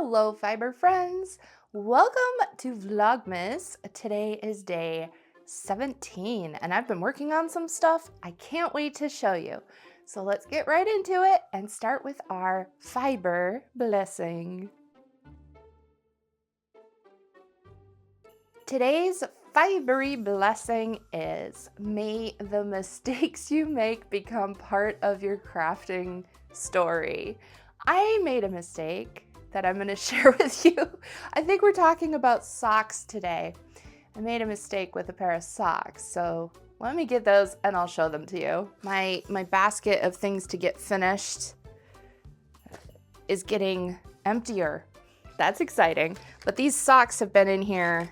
Hello, fiber friends. Welcome to Vlogmas. Today is day 17, and I've been working on some stuff I can't wait to show you. So let's get right into it and start with our fiber blessing. Today's fibery blessing is, may the mistakes you make become part of your crafting story. I made a mistake that I'm going to share with you. I think we're talking about socks today. I made a mistake with a pair of socks, so let me get those and I'll show them to you. My basket of things to get finished is getting emptier. That's exciting. But these socks have been in here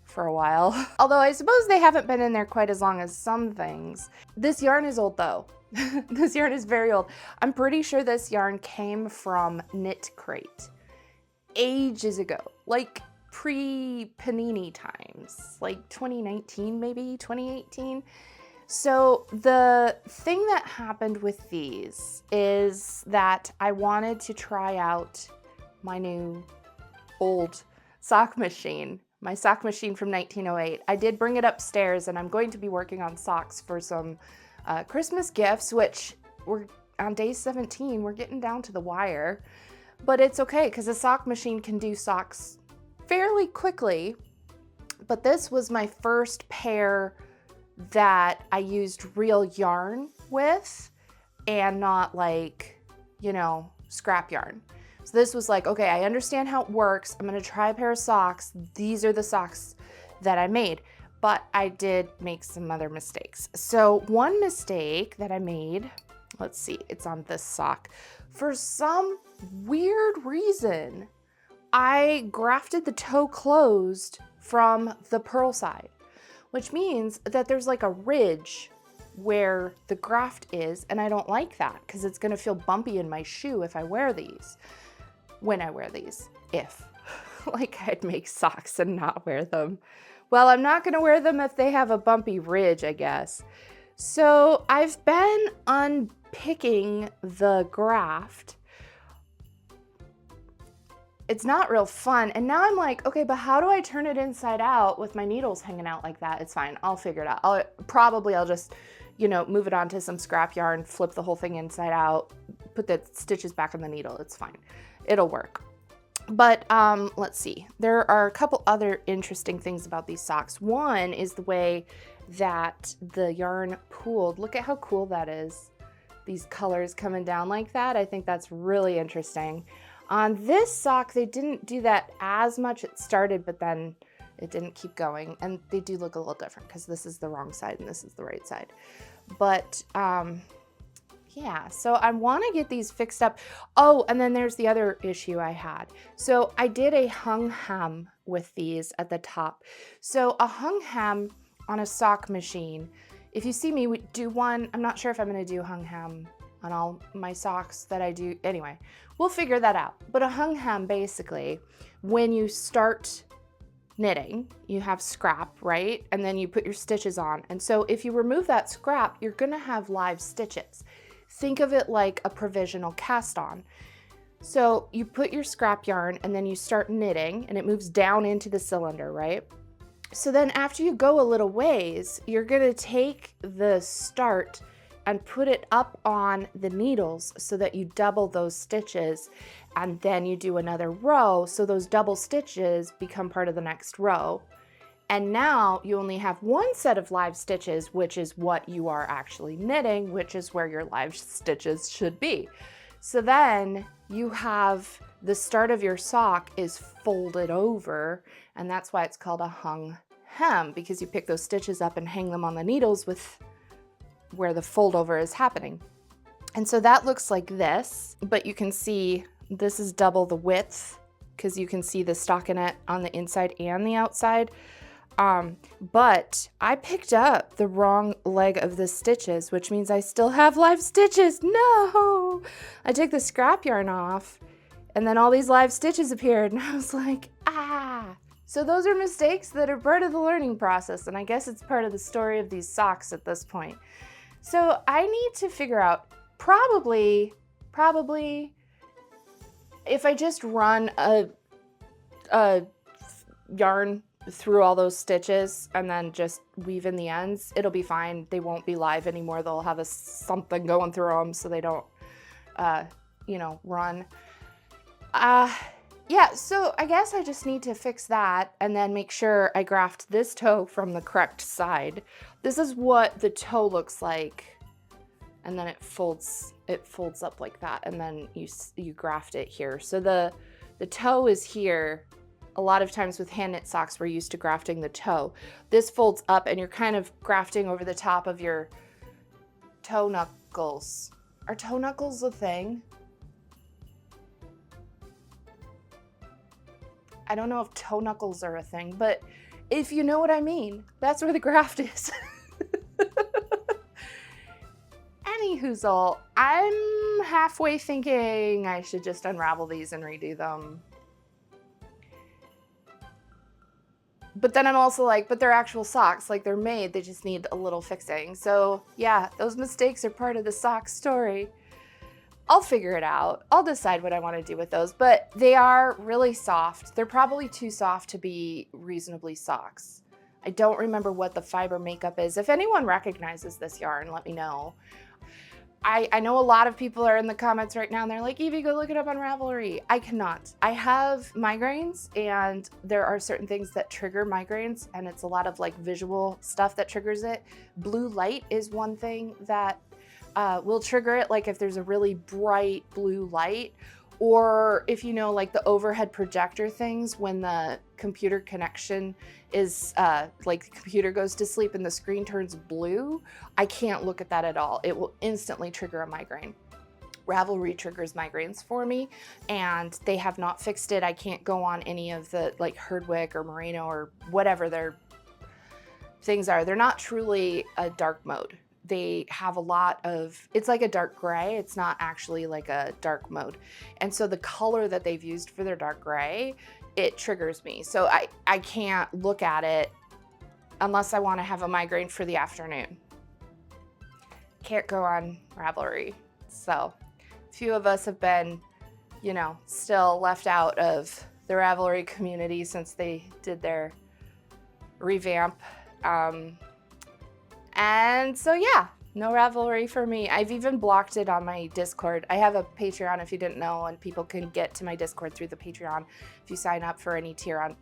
for a while. Although I suppose they haven't been in there quite as long as some things. This yarn is old though. This yarn is very old. I'm pretty sure this yarn came from Knit Crate ages ago, like pre-Panini times, like 2019 maybe, 2018. So the thing that happened with these is that I wanted to try out my new old sock machine, my sock machine from 1908. I did bring it upstairs and I'm going to be working on socks for some Christmas gifts, which we're on day 17, we're getting down to the wire, but it's okay because a sock machine can do socks fairly quickly. But this was my first pair that I used real yarn with and not like, you know, scrap yarn. So this was like, okay, I understand how it works. I'm gonna try a pair of socks. These are the socks that I made. But I did make some other mistakes. So one mistake that I made, let's see, it's on this sock. For some weird reason, I grafted the toe closed from the purl side, which means that there's like a ridge where the graft is, and I don't like that because it's gonna feel bumpy in my shoe if I wear these. When I wear these, if. Like I'd make socks and not wear them. Well, I'm not gonna wear them if they have a bumpy ridge, I guess. So I've been unpicking the graft. It's not real fun. And now I'm like, okay, but how do I turn it inside out with my needles hanging out like that? It's fine, I'll figure it out. I'll just, you know, move it onto some scrap yarn, flip the whole thing inside out, put the stitches back on the needle, it's fine. It'll work. But let's see, there are a couple other interesting things about these socks. One is the way that the yarn pooled. Look at how cool that is. These colors coming down like that. I think that's really interesting. On this sock, they didn't do that as much. It started, but then it didn't keep going. And they do look a little different because this is the wrong side and this is the right side. But yeah, so I want to get these fixed up. Oh, and then there's the other issue I had. So I did a hung hem with these at the top. So a hung hem on a sock machine, if you see me do one, I'm not sure if I'm going to do hung hem on all my socks that I do. Anyway, we'll figure that out. But a hung hem, basically, when you start knitting, you have scrap, right? And then you put your stitches on. And so if you remove that scrap, you're going to have live stitches. Think of it like a provisional cast on. So you put your scrap yarn and then you start knitting and it moves down into the cylinder, right? So then after you go a little ways, you're gonna take the start and put it up on the needles so that you double those stitches, and then you do another row so those double stitches become part of the next row. And now you only have one set of live stitches, which is what you are actually knitting, which is where your live stitches should be. So then you have the start of your sock is folded over, and that's why it's called a hung hem, because you pick those stitches up and hang them on the needles with where the fold over is happening. And so that looks like this, but you can see this is double the width because you can see the stockinette on the inside and the outside. But I picked up the wrong leg of the stitches, which means I still have live stitches. No! I took the scrap yarn off and then all these live stitches appeared and I was like, ah! So those are mistakes that are part of the learning process, and I guess it's part of the story of these socks at this point. So I need to figure out, probably if I just run a yarn through all those stitches and then just weave in the ends, it'll be fine. They won't be live anymore. They'll have something going through them so they don't, you know, run. Yeah, so I guess I just need to fix that and then make sure I graft this toe from the correct side. This is what the toe looks like. And then it folds up like that, and then you graft it here. So the toe is here. A lot of times with hand knit socks, we're used to grafting the toe. This folds up and you're kind of grafting over the top of your toe knuckles. Are toe knuckles a thing? I don't know if toe knuckles are a thing, but if you know what I mean, that's where the graft is. Anyhoozle, I'm halfway thinking I should just unravel these and redo them. But then I'm also like, but they're actual socks, like they're made, they just need a little fixing. So yeah, those mistakes are part of the sock story. I'll figure it out. I'll decide what I want to do with those, but they are really soft. They're probably too soft to be reasonably socks. I don't remember what the fiber makeup is. If anyone recognizes this yarn, let me know. I know a lot of people are in the comments right now and they're like, Evie, go look it up on Ravelry. I cannot. I have migraines and there are certain things that trigger migraines, and it's a lot of like visual stuff that triggers it. Blue light is one thing that will trigger it, like if there's a really bright blue light, or if you know, like the overhead projector things, when the computer connection is like the computer goes to sleep and the screen turns blue, I can't look at that at all. It will instantly trigger a migraine. Ravelry triggers migraines for me, and they have not fixed it. I can't go on any of the like Herdwick or Merino or whatever their things are. They're not truly a dark mode. They have a lot of, it's like a dark gray. It's not actually like a dark mode. And so the color that they've used for their dark gray, it triggers me. So I can't look at it unless I want to have a migraine for the afternoon. Can't go on Ravelry. So a few of us have been, you know, still left out of the Ravelry community since they did their revamp. And so yeah, no Ravelry for me. I've even blocked it on my Discord. I have a Patreon, if you didn't know, and people can get to my Discord through the Patreon. If you sign up for any tier on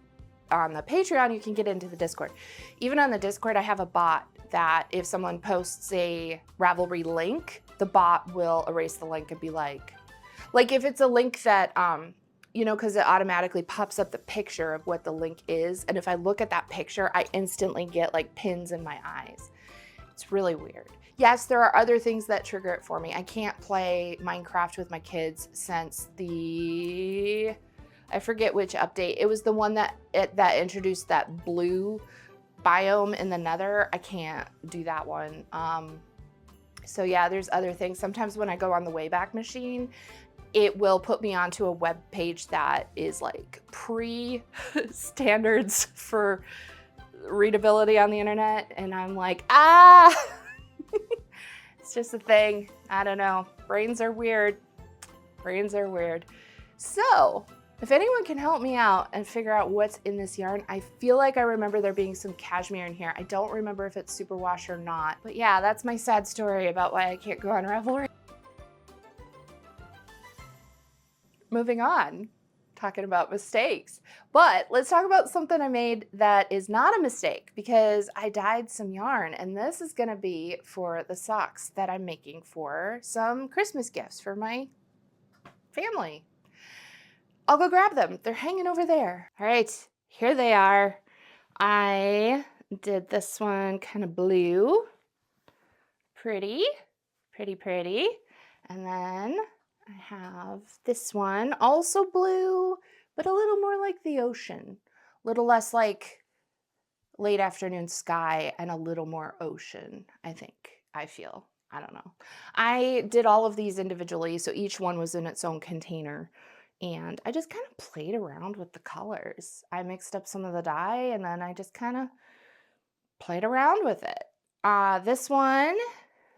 the Patreon, you can get into the Discord. Even on the Discord, I have a bot that if someone posts a Ravelry link, the bot will erase the link and be like if it's a link that, you know, because it automatically pops up the picture of what the link is. And if I look at that picture, I instantly get like pins in my eyes. It's really weird. Yes, there are other things that trigger it for me. I can't play Minecraft with my kids since I forget which update. It was the one that introduced that blue biome in the nether. I can't do that one. So yeah, there's other things. Sometimes when I go on the Wayback Machine, it will put me onto a web page that is like pre-standards for readability on the internet, and I'm like, it's just a thing. I don't know. Brains are weird. Brains are weird. So if anyone can help me out and figure out what's in this yarn, I feel like I remember there being some cashmere in here. I don't remember if it's superwash or not, but yeah, that's my sad story about why I can't go on Ravelry. Moving on. Talking about mistakes, but let's talk about something I made that is not a mistake, because I dyed some yarn, and this is going to be for the socks that I'm making for some Christmas gifts for my family. I'll go grab them. They're hanging over there. All right, here they are. I did this one kind of blue. Pretty. And then I have this one, also blue, but a little more like the ocean. A little less like late afternoon sky and a little more ocean, I feel. I don't know. I did all of these individually, so each one was in its own container. And I just kind of played around with the colors. I mixed up some of the dye, and then I just kind of played around with it. This one,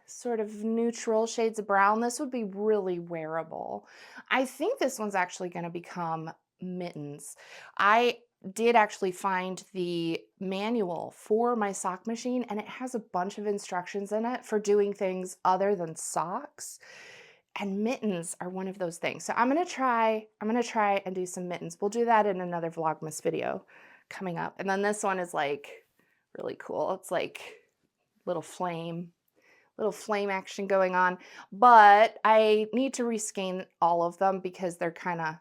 sort of neutral shades of brown. This would be really wearable. I think this one's actually going to become mittens. I did actually find the manual for my sock machine, and it has a bunch of instructions in it for doing things other than socks. And mittens are one of those things. So I'm gonna try and do some mittens. We'll do that in another Vlogmas video coming up. And then this one is like really cool. It's like little flame action going on. But I need to reskein all of them because they're kind of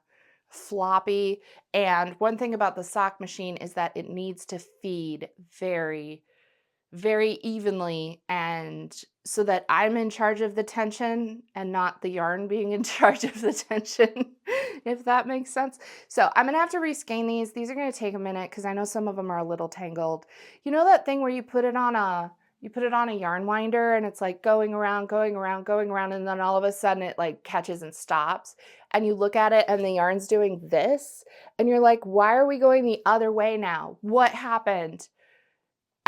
floppy. And one thing about the sock machine is that it needs to feed very, very evenly, and so that I'm in charge of the tension and not the yarn being in charge of the tension, if that makes sense. So I'm gonna have to reskein these. These are gonna take a minute because I know some of them are a little tangled. You know that thing where you put it on a yarn winder and it's like going around, and then all of a sudden it like catches and stops, and you look at it and the yarn's doing this, and you're like, why are we going the other way now? What happened?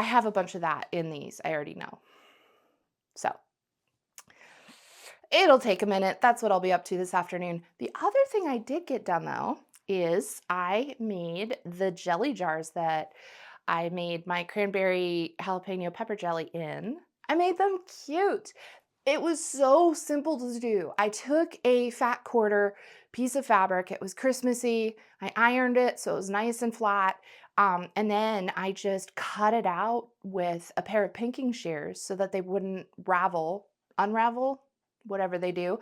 I have a bunch of that in these, I already know. So it'll take a minute. That's what I'll be up to this afternoon. The other thing I did get done though is I made the jelly jars that I made my cranberry jalapeno pepper jelly in. I made them cute. It was so simple to do. I took a fat quarter piece of fabric. It was Christmassy. I ironed it so it was nice and flat. And then I just cut it out with a pair of pinking shears so that they wouldn't unravel, whatever they do.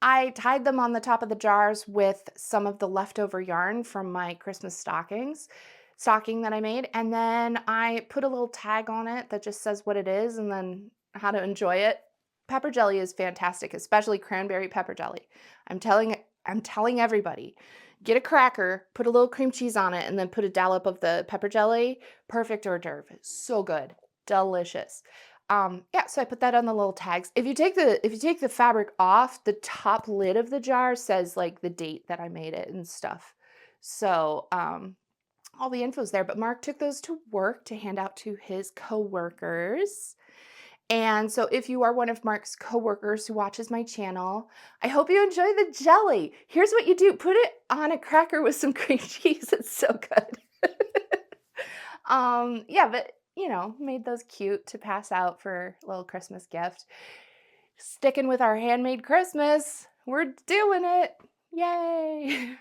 I tied them on the top of the jars with some of the leftover yarn from my Christmas stocking that I made. And then I put a little tag on it that just says what it is and then how to enjoy it. Pepper jelly is fantastic, especially cranberry pepper jelly. I'm telling everybody, get a cracker, put a little cream cheese on it, and then put a dollop of the pepper jelly. Perfect hors d'oeuvre. So good. Delicious. Yeah, so I put that on the little tags. If you take the fabric off, the top lid of the jar says like the date that I made it and stuff. So all the info's there. But Mark took those to work to hand out to his coworkers. And so if you are one of Mark's coworkers who watches my channel, I hope you enjoy the jelly. Here's what you do. Put it on a cracker with some cream cheese. It's so good. Yeah, but you know, made those cute to pass out for a little Christmas gift. Sticking with our handmade Christmas. We're doing it. Yay.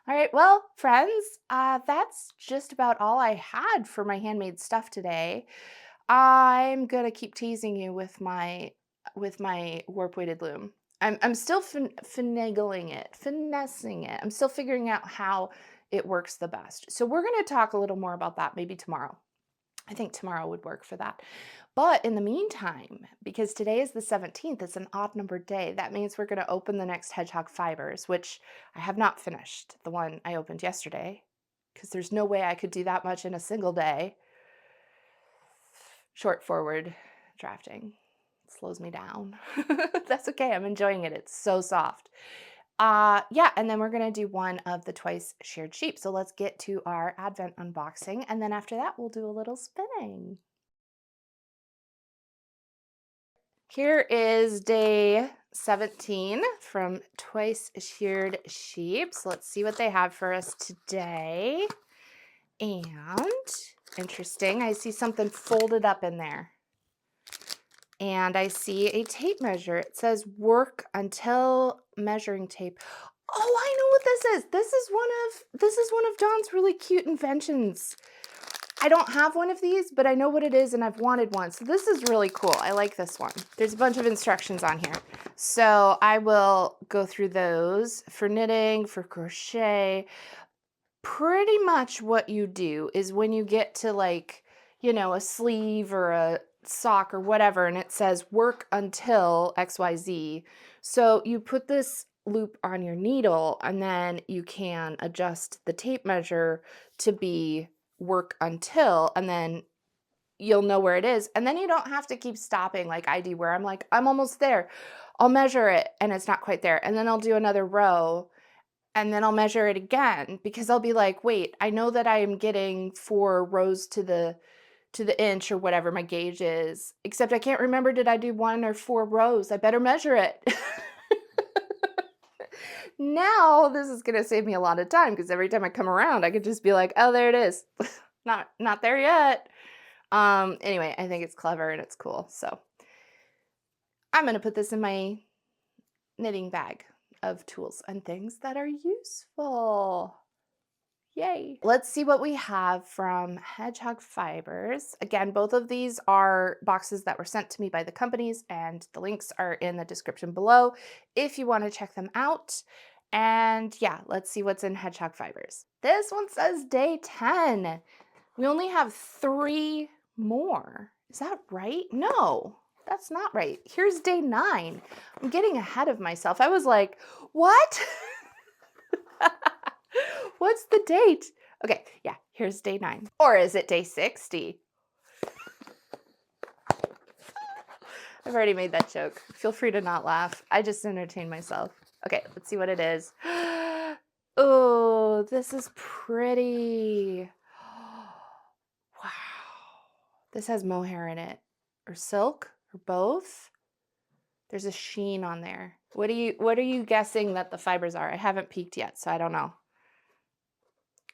All right, well, friends, that's just about all I had for my handmade stuff today. I'm gonna keep teasing you with my warp weighted loom. I'm still finessing it. I'm still figuring out how it works the best. So we're gonna talk a little more about that maybe tomorrow. I think tomorrow would work for that. But in the meantime, because today is the 17th, it's an odd numbered day. That means we're gonna open the next Hedgehog Fibres, which I have not finished, the one I opened yesterday, because there's no way I could do that much in a single day. Short forward drafting slows me down. That's okay. I'm enjoying it. It's so soft. Yeah, and then we're going to do one of the twice sheared sheep. So let's get to our Advent unboxing. And then after that, we'll do a little spinning. Here is day 17 from Twice Sheared Sheep. So let's see what they have for us today. And interesting, I see something folded up in there. And I see a tape measure. It says work until measuring tape. Oh, I know what this is. This is one of Dawn's really cute inventions. I don't have one of these, but I know what it is and I've wanted one. So this is really cool. I like this one. There's a bunch of instructions on here. So I will go through those for knitting, for crochet. Pretty much what you do is when you get to like, you know, a sleeve or a sock or whatever, and it says work until XYZ. So you put this loop on your needle and then you can adjust the tape measure to be work until, and then you'll know where it is. And then you don't have to keep stopping like I do, where I'm like, I'm almost there. I'll measure it and it's not quite there. And then I'll do another row and then I'll measure it again because I'll be like, wait, I know that I am getting 4 rows to the to the inch or whatever my gauge is. Except I can't remember, did I do 1 or 4 rows? I better measure it. Now this is gonna save me a lot of time because every time I come around, I could just be like, oh, there it is. Not there yet. Anyway, I think it's clever and it's cool. So I'm gonna put this in my knitting bag of tools and things that are useful. Yay. Let's see what we have from Hedgehog Fibres. Again, both of these are boxes that were sent to me by the companies, and the links are in the description below if you want to check them out. And yeah, let's see what's in Hedgehog Fibres. This one says day 10. We only have 3 more. Is that right? No, that's not right. Here's day 9. I'm getting ahead of myself. I was like, what? What's the date? Okay, yeah, here's day 9. Or is it day 60? I've already made that joke. Feel free to not laugh. I just entertain myself. Okay, let's see what it is. Oh, this is pretty. Wow. This has mohair in it. Or silk, or both. There's a sheen on there. What are you guessing that the fibers are? I haven't peeked yet, so I don't know.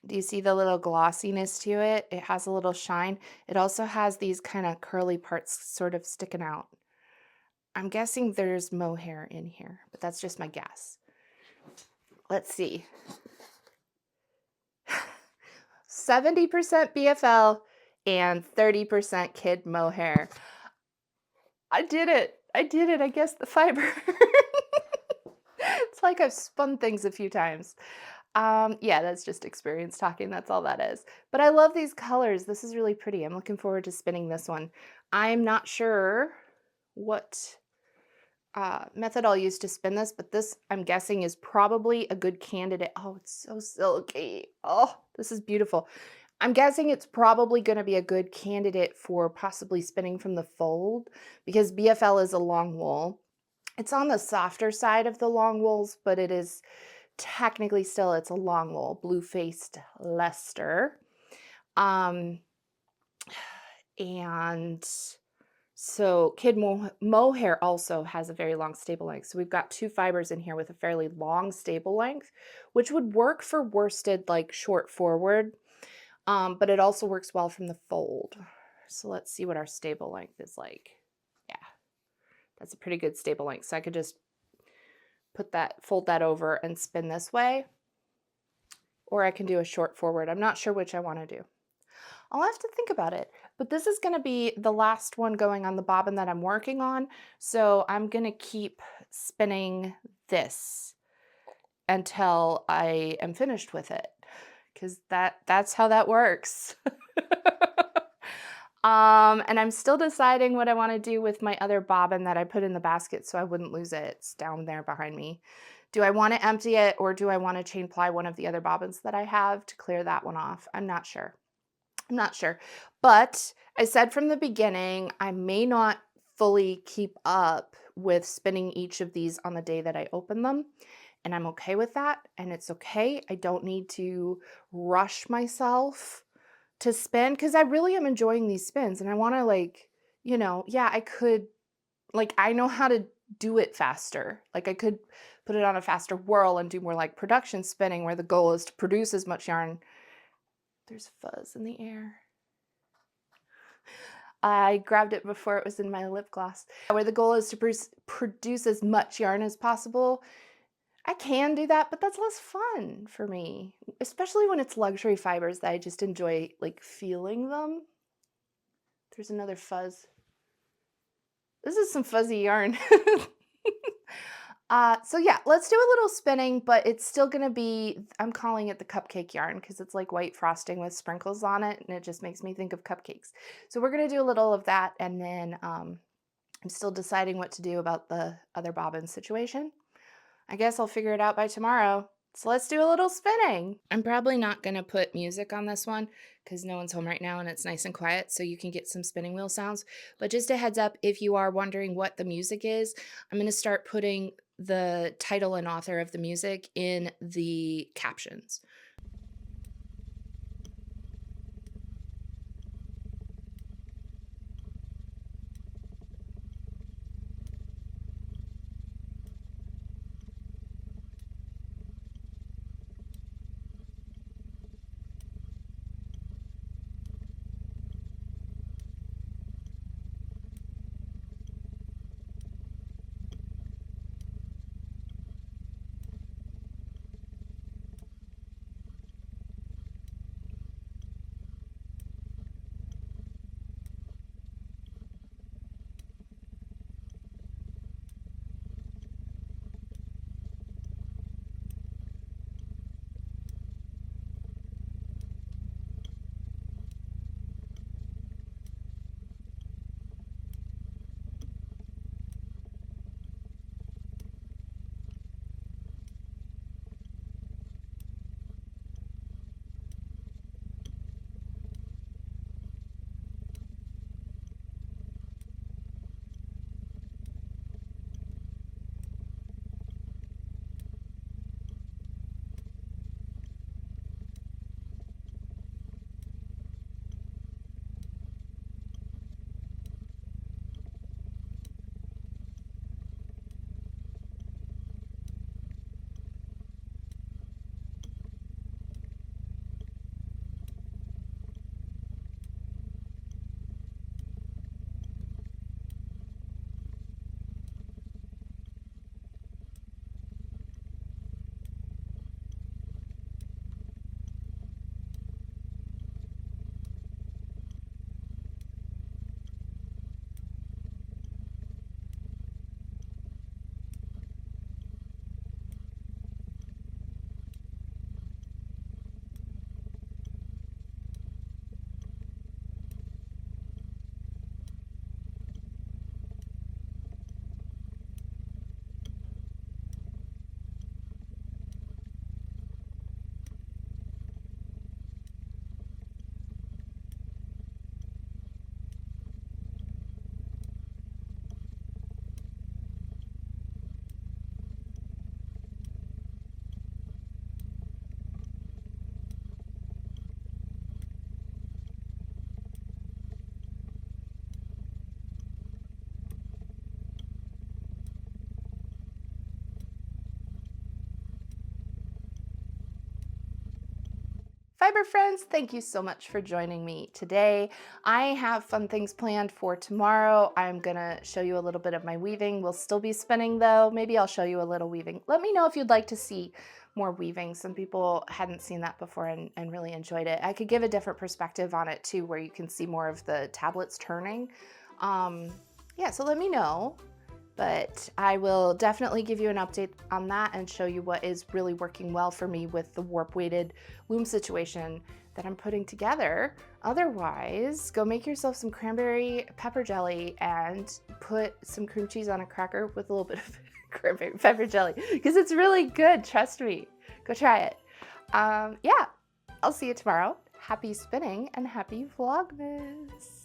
Do you see the little glossiness to it? It has a little shine. It also has these kind of curly parts sort of sticking out. I'm guessing there's mohair in here, but that's just my guess. Let's see. 70% BFL and 30% kid mohair. I did it. I guessed the fiber. It's like I've spun things a few times. Yeah, that's just experience talking. That's all that is. But I love these colors. This is really pretty. I'm looking forward to spinning this one. I'm not sure what method I'll use to spin this, but this, I'm guessing, is probably a good candidate. Oh, it's so silky. Oh, this is beautiful. I'm guessing it's probably going to be a good candidate for possibly spinning from the fold because BFL is a long wool. It's on the softer side of the long wools, but it is technically still, it's a long wool, blue-faced Leicester. And so kid mohair also has a very long stable length. So we've got 2 fibers in here with a fairly long stable length, which would work for worsted, like short forward, but it also works well from the fold. So let's see what our stable length is like. Yeah, that's a pretty good stable length. So I could just fold that over and spin this way, or I can do a short forward. I'm not sure which I want to do. I'll have to think about it, but this is going to be the last one going on the bobbin that I'm working on. So I'm going to keep spinning this until I am finished with it, because that's how that works. And I'm still deciding what I want to do with my other bobbin that I put in the basket so I wouldn't lose it. It's down there behind me. Do I want to empty it, or do I want to chain ply one of the other bobbins that I have to clear that one off? I'm not sure. But I said from the beginning, I may not fully keep up with spinning each of these on the day that I open them. And I'm okay with that. And it's okay. I don't need to rush myself to spin because I really am enjoying these spins. And I want to, yeah, I could, I know how to do it faster. I could put it on a faster whirl and do more like production spinning where the goal is to produce as much yarn. There's fuzz in the air. I grabbed it before it was in my lip gloss. Where the goal is to produce as much yarn as possible. I can do that, but that's less fun for me, especially when it's luxury fibers that I just enjoy feeling them. There's another fuzz. This is some fuzzy yarn. So yeah, let's do a little spinning, but it's still gonna be, I'm calling it the cupcake yarn because it's like white frosting with sprinkles on it, and it just makes me think of cupcakes. So we're gonna do a little of that, and then I'm still deciding what to do about the other bobbin situation. I guess I'll figure it out by tomorrow. So let's do a little spinning. I'm probably not gonna put music on this one because no one's home right now and it's nice and quiet, so you can get some spinning wheel sounds. But just a heads up, if you are wondering what the music is, I'm gonna start putting the title and author of the music in the captions. Fiber friends, thank you so much for joining me today. I have fun things planned for tomorrow. I'm gonna show you a little bit of my weaving. We'll still be spinning though. Maybe I'll show you a little weaving. Let me know if you'd like to see more weaving. Some people hadn't seen that before and really enjoyed it. I could give a different perspective on it too, where you can see more of the tablets turning. Yeah, so let me know. But I will definitely give you an update on that and show you what is really working well for me with the warp weighted loom situation that I'm putting together. Otherwise, go make yourself some cranberry pepper jelly and put some cream cheese on a cracker with a little bit of cranberry pepper jelly because it's really good. Trust me. Go try it. Yeah, I'll see you tomorrow. Happy spinning and happy Vlogmas.